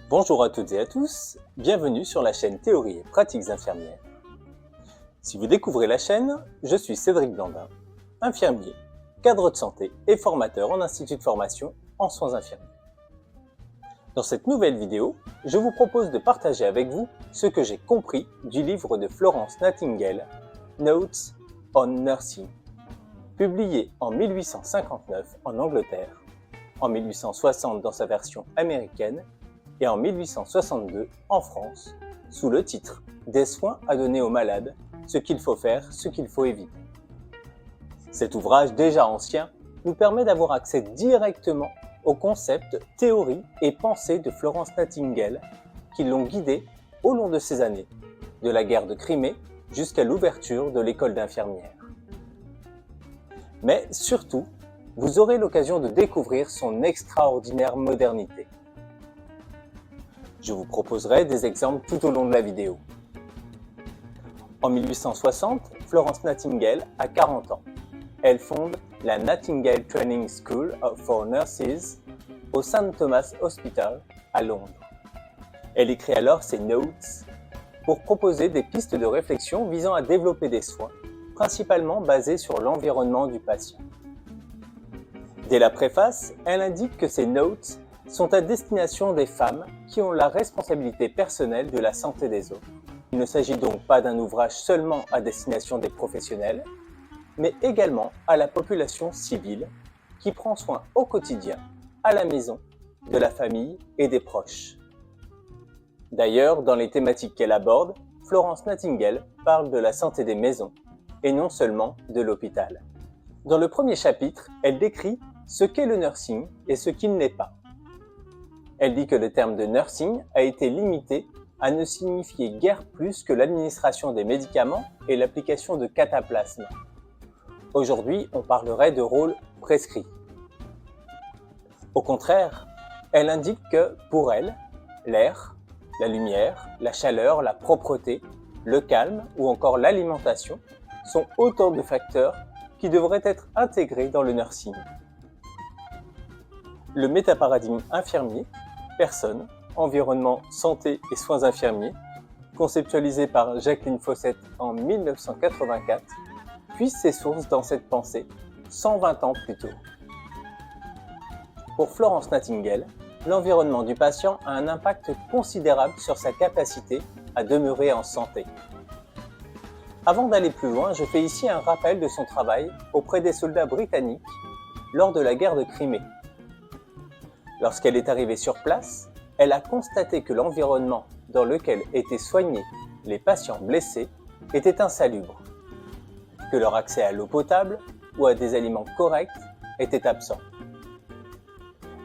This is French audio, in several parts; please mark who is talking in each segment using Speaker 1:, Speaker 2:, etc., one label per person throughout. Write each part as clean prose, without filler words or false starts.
Speaker 1: Bonjour à toutes et à tous, bienvenue sur la chaîne Théorie et pratiques infirmières. Si vous découvrez la chaîne, je suis Cédric Blandin, infirmier, cadre de santé et formateur en institut de formation en soins infirmiers. Dans cette nouvelle vidéo, je vous propose de partager avec vous ce que j'ai compris du livre de Florence Nightingale, Notes on Nursing, publié en 1859 en Angleterre, en 1860 dans sa version américaine et en 1862 en France, sous le titre « Des soins à donner aux malades, ce qu'il faut faire, ce qu'il faut éviter ». Cet ouvrage déjà ancien nous permet d'avoir accès directement aux concepts, théories et pensées de Florence Nightingale qui l'ont guidée au long de ces années, de la guerre de Crimée jusqu'à l'ouverture de l'école d'infirmières. Mais surtout, vous aurez l'occasion de découvrir son extraordinaire modernité. Je vous proposerai des exemples tout au long de la vidéo. En 1860, Florence Nightingale a 40 ans. Elle fonde la Nightingale Training School for Nurses au St. Thomas Hospital à Londres. Elle écrit alors ses Notes pour proposer des pistes de réflexion visant à développer des soins, principalement basés sur l'environnement du patient. Dès la préface, elle indique que ces Notes sont à destination des femmes qui ont la responsabilité personnelle de la santé des autres. Il ne s'agit donc pas d'un ouvrage seulement à destination des professionnels, mais également à la population civile qui prend soin au quotidien, à la maison, de la famille et des proches. D'ailleurs, dans les thématiques qu'elle aborde, Florence Nightingale parle de la santé des maisons et non seulement de l'hôpital. Dans le premier chapitre, elle décrit ce qu'est le nursing et ce qu'il n'est pas. Elle dit que le terme de nursing a été limité à ne signifier guère plus que l'administration des médicaments et l'application de cataplasmes. Aujourd'hui, on parlerait de rôle prescrit. Au contraire, elle indique que, pour elle, l'air, la lumière, la chaleur, la propreté, le calme ou encore l'alimentation sont autant de facteurs qui devraient être intégrés dans le nursing. Le métaparadigme infirmier, personne, environnement, santé et soins infirmiers, conceptualisé par Jacqueline Fossette en 1984, puise ses sources dans cette pensée 120 ans plus tôt. Pour Florence Nightingale, l'environnement du patient a un impact considérable sur sa capacité à demeurer en santé. Avant d'aller plus loin, je fais ici un rappel de son travail auprès des soldats britanniques lors de la guerre de Crimée. Lorsqu'elle est arrivée sur place, elle a constaté que l'environnement dans lequel étaient soignés les patients blessés était insalubre, que leur accès à l'eau potable ou à des aliments corrects était absent.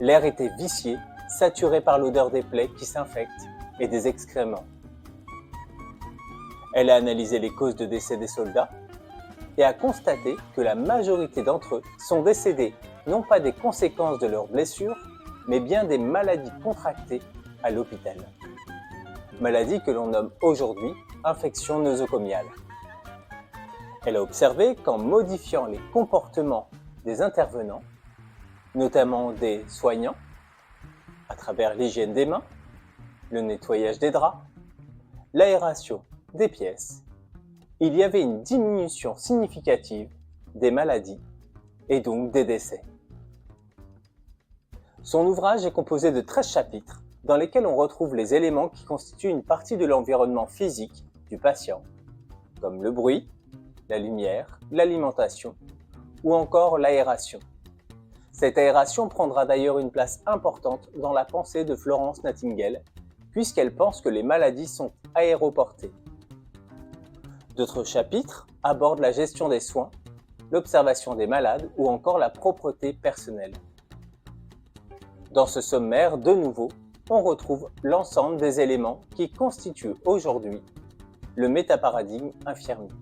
Speaker 1: L'air était vicié, saturé par l'odeur des plaies qui s'infectent et des excréments. Elle a analysé les causes de décès des soldats et a constaté que la majorité d'entre eux sont décédés non pas des conséquences de leurs blessures, mais bien des maladies contractées à l'hôpital. Maladies que l'on nomme aujourd'hui infection nosocomiale. Elle a observé qu'en modifiant les comportements des intervenants, notamment des soignants, à travers l'hygiène des mains, le nettoyage des draps, l'aération des pièces, il y avait une diminution significative des maladies et donc des décès. Son ouvrage est composé de 13 chapitres dans lesquels on retrouve les éléments qui constituent une partie de l'environnement physique du patient, comme le bruit, la lumière, l'alimentation ou encore l'aération. Cette aération prendra d'ailleurs une place importante dans la pensée de Florence Nightingale, puisqu'elle pense que les maladies sont aéroportées. D'autres chapitres abordent la gestion des soins, l'observation des malades ou encore la propreté personnelle. Dans ce sommaire, de nouveau, on retrouve l'ensemble des éléments qui constituent aujourd'hui le métaparadigme infirmier.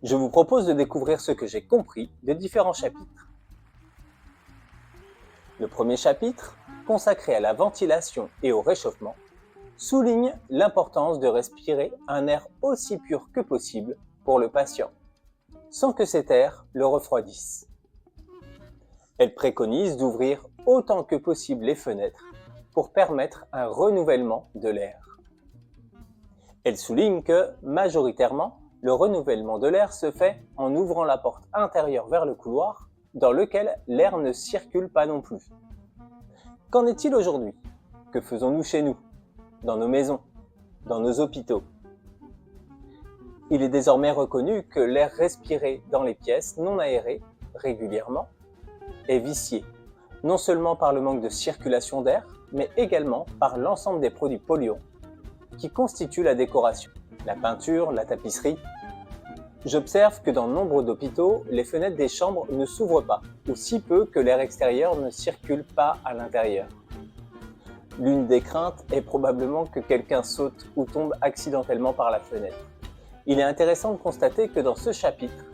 Speaker 1: Je vous propose de découvrir ce que j'ai compris des différents chapitres. Le premier chapitre, consacré à la ventilation et au réchauffement, souligne l'importance de respirer un air aussi pur que possible pour le patient, sans que cet air le refroidisse. Elle préconise d'ouvrir autant que possible les fenêtres pour permettre un renouvellement de l'air. Elle souligne que, majoritairement, le renouvellement de l'air se fait en ouvrant la porte intérieure vers le couloir, dans lequel l'air ne circule pas non plus. Qu'en est-il aujourd'hui? Que faisons-nous chez nous, dans nos maisons, dans nos hôpitaux? Il est désormais reconnu que l'air respiré dans les pièces non aérées, régulièrement, est vicié, non seulement par le manque de circulation d'air, mais également par l'ensemble des produits polluants qui constituent la décoration, la peinture, la tapisserie. J'observe que dans nombre d'hôpitaux, les fenêtres des chambres ne s'ouvrent pas, ou si peu que l'air extérieur ne circule pas à l'intérieur. L'une des craintes est probablement que quelqu'un saute ou tombe accidentellement par la fenêtre. Il est intéressant de constater que dans ce chapitre,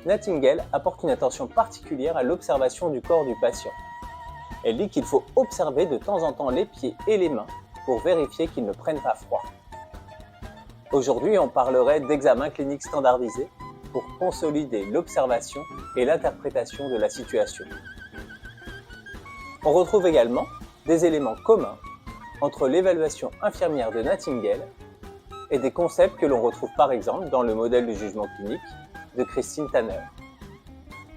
Speaker 1: Nightingale apporte une attention particulière à l'observation du corps du patient. Elle dit qu'il faut observer de temps en temps les pieds et les mains pour vérifier qu'ils ne prennent pas froid. Aujourd'hui, on parlerait d'examen clinique standardisé pour consolider l'observation et l'interprétation de la situation. On retrouve également des éléments communs entre l'évaluation infirmière de Nightingale et des concepts que l'on retrouve par exemple dans le modèle du jugement clinique de Christine Tanner.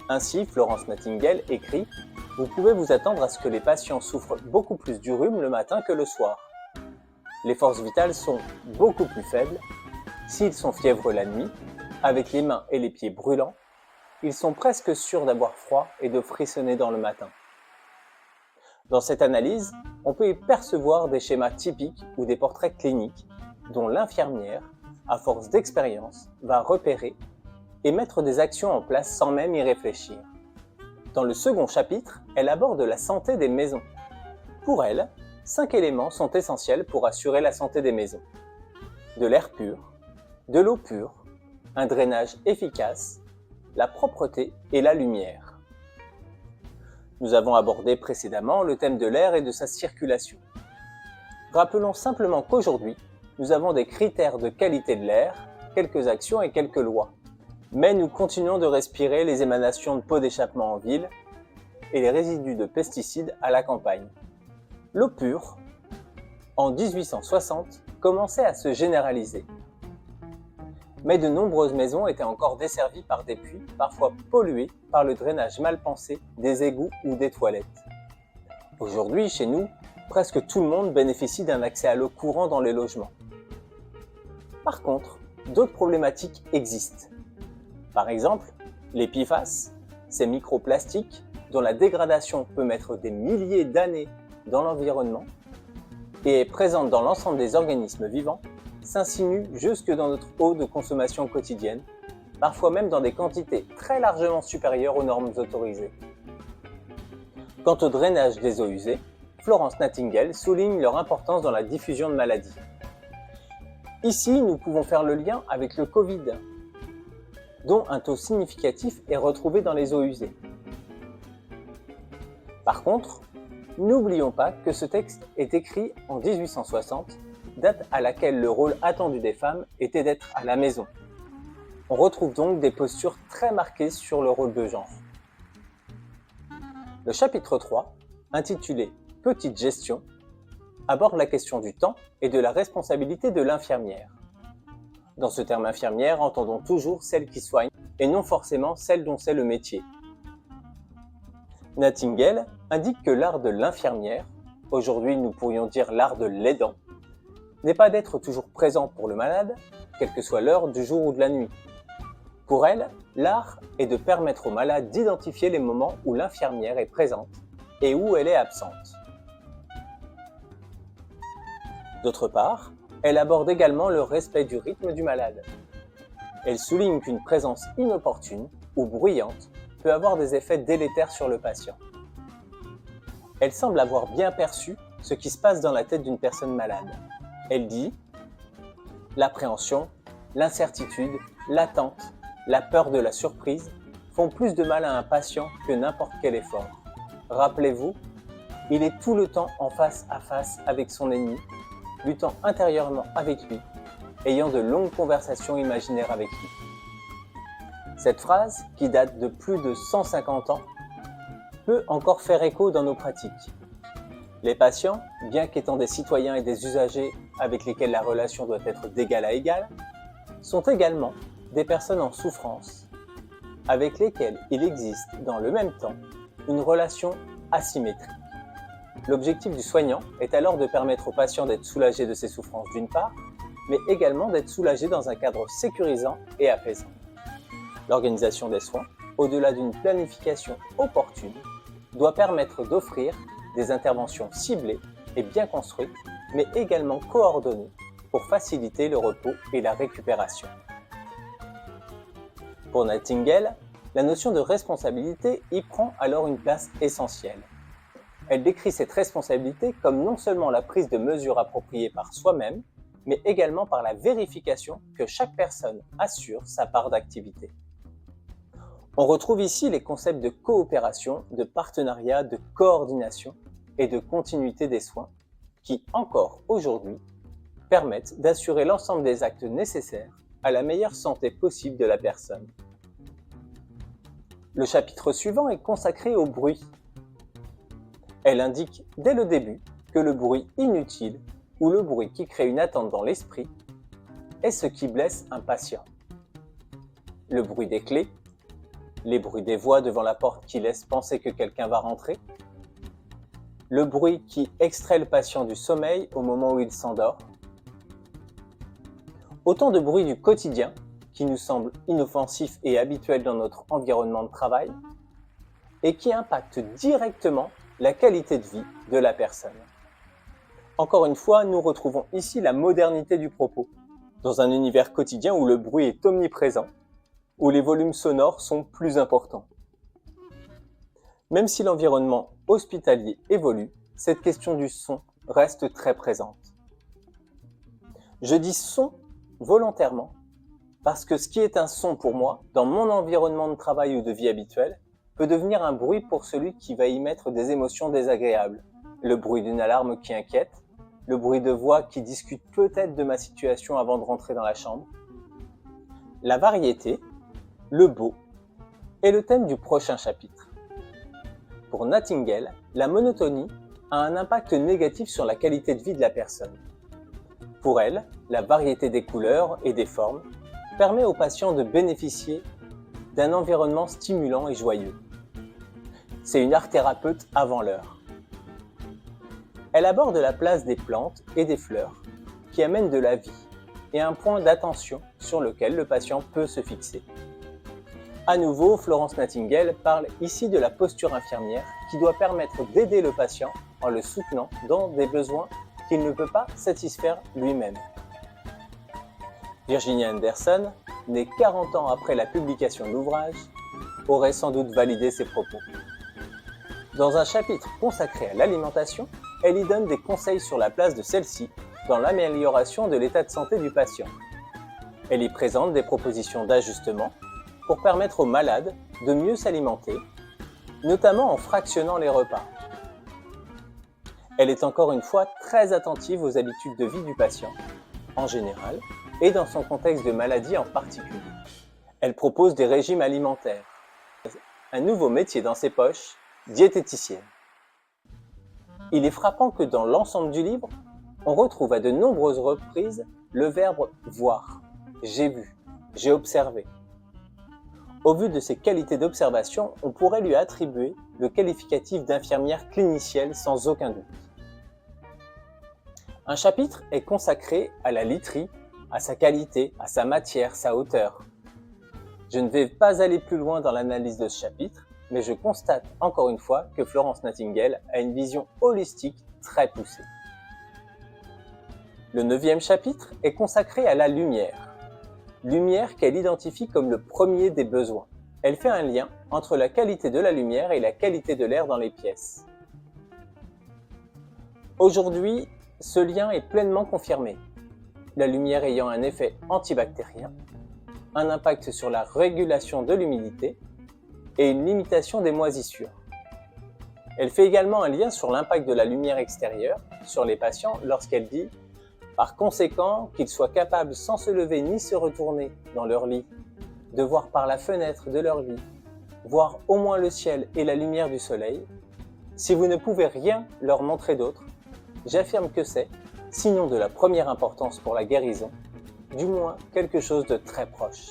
Speaker 1: Ainsi, Florence Nightingale écrit « Vous pouvez vous attendre à ce que les patients souffrent beaucoup plus du rhume le matin que le soir. Les forces vitales sont beaucoup plus faibles. S'ils sont fiévreux la nuit, avec les mains et les pieds brûlants, ils sont presque sûrs d'avoir froid et de frissonner dans le matin. » Dans cette analyse, on peut y percevoir des schémas typiques ou des portraits cliniques dont l'infirmière, à force d'expérience, va repérer et mettre des actions en place sans même y réfléchir. Dans le second chapitre, elle aborde la santé des maisons. Pour elle, 5 éléments sont essentiels pour assurer la santé des maisons. De l'air pur, de l'eau pure, un drainage efficace, la propreté et la lumière. Nous avons abordé précédemment le thème de l'air et de sa circulation. Rappelons simplement qu'aujourd'hui, nous avons des critères de qualité de l'air, quelques actions et quelques lois. Mais nous continuons de respirer les émanations de pots d'échappement en ville et les résidus de pesticides à la campagne. L'eau pure, en 1860, commençait à se généraliser. Mais de nombreuses maisons étaient encore desservies par des puits, parfois pollués par le drainage mal pensé des égouts ou des toilettes. Aujourd'hui, chez nous, presque tout le monde bénéficie d'un accès à l'eau courant dans les logements. Par contre, d'autres problématiques existent. Par exemple, les PFAS, ces microplastiques dont la dégradation peut mettre des milliers d'années dans l'environnement et est présente dans l'ensemble des organismes vivants, s'insinue jusque dans notre eau de consommation quotidienne, parfois même dans des quantités très largement supérieures aux normes autorisées. Quant au drainage des eaux usées, Florence Nightingale souligne leur importance dans la diffusion de maladies. Ici, nous pouvons faire le lien avec le Covid, dont un taux significatif est retrouvé dans les eaux usées. Par contre, n'oublions pas que ce texte est écrit en 1860, date à laquelle le rôle attendu des femmes était d'être à la maison. On retrouve donc des postures très marquées sur le rôle de genre. Le chapitre 3, intitulé « Petite gestion », aborde la question du temps et de la responsabilité de l'infirmière. Dans ce terme infirmière, entendons toujours celle qui soigne et non forcément celle dont c'est le métier. Nightingale indique que l'art de l'infirmière, aujourd'hui nous pourrions dire l'art de l'aidant, n'est pas d'être toujours présent pour le malade, quelle que soit l'heure du jour ou de la nuit. Pour elle, l'art est de permettre au malade d'identifier les moments où l'infirmière est présente et où elle est absente. D'autre part, elle aborde également le respect du rythme du malade. Elle souligne qu'une présence inopportune ou bruyante peut avoir des effets délétères sur le patient. Elle semble avoir bien perçu ce qui se passe dans la tête d'une personne malade. Elle dit « L'appréhension, l'incertitude, l'attente, la peur de la surprise font plus de mal à un patient que n'importe quel effort. Rappelez-vous, il est tout le temps en face à face avec son ennemi, luttant intérieurement avec lui, ayant de longues conversations imaginaires avec lui. » Cette phrase, qui date de plus de 150 ans, peut encore faire écho dans nos pratiques. Les patients, bien qu'étant des citoyens et des usagers avec lesquels la relation doit être d'égal à égal, sont également des personnes en souffrance avec lesquelles il existe dans le même temps une relation asymétrique. L'objectif du soignant est alors de permettre au patient d'être soulagé de ses souffrances d'une part, mais également d'être soulagé dans un cadre sécurisant et apaisant. L'organisation des soins, au-delà d'une planification opportune, doit permettre d'offrir des interventions ciblées et bien construites, mais également coordonnées pour faciliter le repos et la récupération. Pour Nightingale, la notion de responsabilité y prend alors une place essentielle. Elle décrit cette responsabilité comme non seulement la prise de mesures appropriées par soi-même, mais également par la vérification que chaque personne assure sa part d'activité. On retrouve ici les concepts de coopération, de partenariat, de coordination et de continuité des soins qui, encore aujourd'hui, permettent d'assurer l'ensemble des actes nécessaires à la meilleure santé possible de la personne. Le chapitre suivant est consacré au bruit. Elle indique dès le début que le bruit inutile ou le bruit qui crée une attente dans l'esprit est ce qui blesse un patient. Le bruit des clés, les bruits des voix devant la porte qui laissent penser que quelqu'un va rentrer, le bruit qui extrait le patient du sommeil au moment où il s'endort. Autant de bruits du quotidien qui nous semblent inoffensifs et habituels dans notre environnement de travail et qui impactent directement la qualité de vie de la personne. Encore une fois, nous retrouvons ici la modernité du propos, dans un univers quotidien où le bruit est omniprésent, où les volumes sonores sont plus importants. Même si l'environnement hospitalier évolue, cette question du son reste très présente. Je dis son volontairement parce que ce qui est un son pour moi, dans mon environnement de travail ou de vie habituelle, peut devenir un bruit pour celui qui va y mettre des émotions désagréables. Le bruit d'une alarme qui inquiète, le bruit de voix qui discute peut-être de ma situation avant de rentrer dans la chambre. La variété, le beau, est le thème du prochain chapitre. Pour Nightingale, la monotonie a un impact négatif sur la qualité de vie de la personne. Pour elle, la variété des couleurs et des formes permet aux patients de bénéficier d'un environnement stimulant et joyeux. C'est une art-thérapeute avant l'heure. Elle aborde la place des plantes et des fleurs qui amènent de la vie et un point d'attention sur lequel le patient peut se fixer. À nouveau, Florence Nightingale parle ici de la posture infirmière qui doit permettre d'aider le patient en le soutenant dans des besoins qu'il ne peut pas satisfaire lui-même. Virginia Anderson, née 40 ans après la publication de l'ouvrage, aurait sans doute validé ses propos. Dans un chapitre consacré à l'alimentation, elle y donne des conseils sur la place de celle-ci dans l'amélioration de l'état de santé du patient. Elle y présente des propositions d'ajustement pour permettre aux malades de mieux s'alimenter, notamment en fractionnant les repas. Elle est encore une fois très attentive aux habitudes de vie du patient, en général, et dans son contexte de maladie en particulier. Elle propose des régimes alimentaires. Un nouveau métier dans ses poches, diététicienne. Il est frappant que dans l'ensemble du livre, on retrouve à de nombreuses reprises le verbe « voir ». J'ai vu, j'ai observé. Au vu de ses qualités d'observation, on pourrait lui attribuer le qualificatif d'infirmière clinicienne sans aucun doute. Un chapitre est consacré à la literie, à sa qualité, à sa matière, sa hauteur. Je ne vais pas aller plus loin dans l'analyse de ce chapitre, mais je constate encore une fois que Florence Nightingale a une vision holistique très poussée. Le 9e chapitre est consacré à la lumière. Lumière qu'elle identifie comme le premier des besoins. Elle fait un lien entre la qualité de la lumière et la qualité de l'air dans les pièces. Aujourd'hui, ce lien est pleinement confirmé. La lumière ayant un effet antibactérien, un impact sur la régulation de l'humidité et une limitation des moisissures. Elle fait également un lien sur l'impact de la lumière extérieure sur les patients lorsqu'elle dit « Par conséquent, qu'ils soient capables sans se lever ni se retourner dans leur lit, de voir par la fenêtre de leur lit, voir au moins le ciel et la lumière du soleil, Si vous ne pouvez rien leur montrer d'autre, j'affirme que c'est, sinon de la première importance pour la guérison, du moins quelque chose de très proche.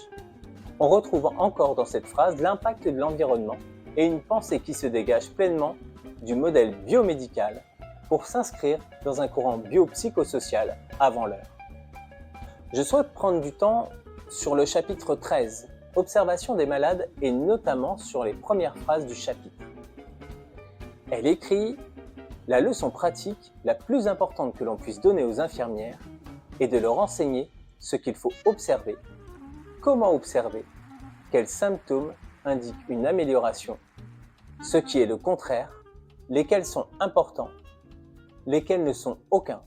Speaker 1: On retrouve encore dans cette phrase l'impact de l'environnement et une pensée qui se dégage pleinement du modèle biomédical pour s'inscrire dans un courant biopsychosocial avant l'heure. Je souhaite prendre du temps sur le chapitre 13, Observation des malades, et notamment sur les premières phrases du chapitre. Elle écrit « La leçon pratique la plus importante que l'on puisse donner aux infirmières est de leur enseigner ce qu'il faut observer, comment observer, quels symptômes indiquent une amélioration, ce qui est le contraire, lesquels sont importants, lesquels ne sont aucun,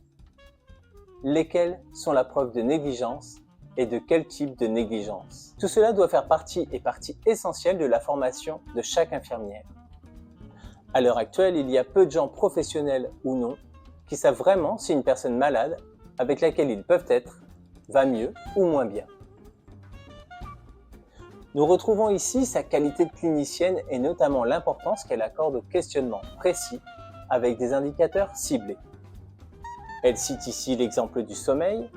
Speaker 1: lesquels sont la preuve de négligence et de quel type de négligence. Tout cela doit faire partie essentielle de la formation de chaque infirmière. À l'heure actuelle, il y a peu de gens professionnels ou non qui savent vraiment si une personne malade avec laquelle ils peuvent être va mieux ou moins bien. Nous retrouvons ici sa qualité de clinicienne et notamment l'importance qu'elle accorde au questionnement précis avec des indicateurs ciblés. Elle cite ici l'exemple du sommeil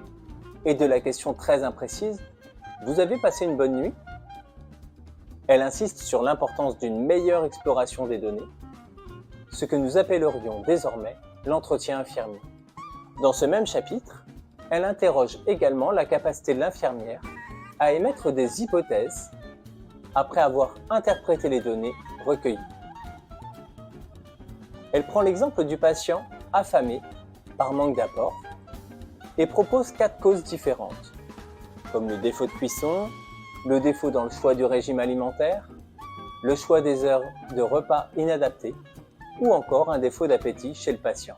Speaker 1: et de la question très imprécise « Vous avez passé une bonne nuit ?» Elle insiste sur l'importance d'une meilleure exploration des données, ce que nous appellerions désormais l'entretien infirmier. Dans ce même chapitre, elle interroge également la capacité de l'infirmière à émettre des hypothèses après avoir interprété les données recueillies. Elle prend l'exemple du patient affamé par manque d'apport et propose 4 causes différentes, comme le défaut de cuisson, le défaut dans le choix du régime alimentaire, le choix des heures de repas inadaptées ou encore un défaut d'appétit chez le patient.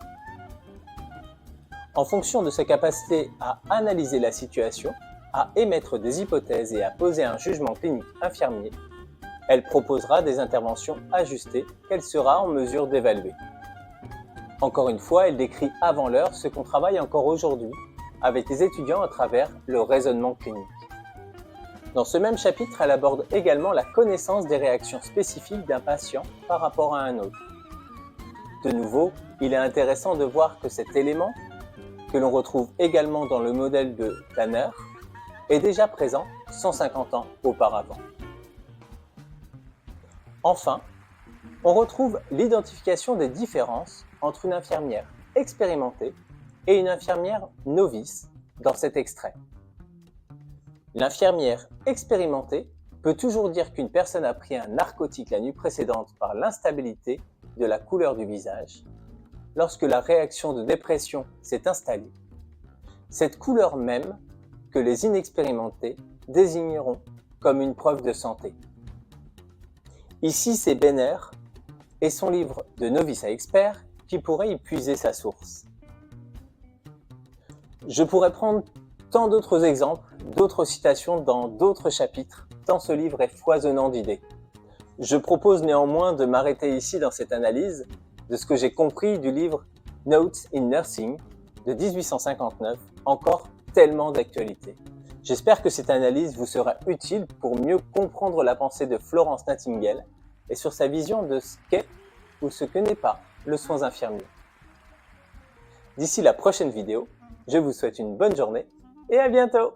Speaker 1: En fonction de sa capacité à analyser la situation, à émettre des hypothèses et à poser un jugement clinique infirmier, elle proposera des interventions ajustées qu'elle sera en mesure d'évaluer. Encore une fois, elle décrit avant l'heure ce qu'on travaille encore aujourd'hui avec les étudiants à travers le raisonnement clinique. Dans ce même chapitre, elle aborde également la connaissance des réactions spécifiques d'un patient par rapport à un autre. De nouveau, il est intéressant de voir que cet élément, que l'on retrouve également dans le modèle de Tanner, est déjà présent 150 ans auparavant. Enfin, on retrouve l'identification des différences entre une infirmière expérimentée et une infirmière novice dans cet extrait. L'infirmière expérimentée peut toujours dire qu'une personne a pris un narcotique la nuit précédente par l'instabilité de la couleur du visage, lorsque la réaction de dépression s'est installée. Cette couleur même que les inexpérimentés désigneront comme une preuve de santé. Ici, c'est Benner et son livre de novice à expert qui pourrait y puiser sa source. Je pourrais prendre tant d'autres exemples, d'autres citations dans d'autres chapitres, tant ce livre est foisonnant d'idées. Je propose néanmoins de m'arrêter ici dans cette analyse de ce que j'ai compris du livre Notes in Nursing de 1859, encore tellement d'actualité. J'espère que cette analyse vous sera utile pour mieux comprendre la pensée de Florence Nightingale et sur sa vision de ce qu'est ou ce que n'est pas le soin infirmier. D'ici la prochaine vidéo, je vous souhaite une bonne journée et à bientôt!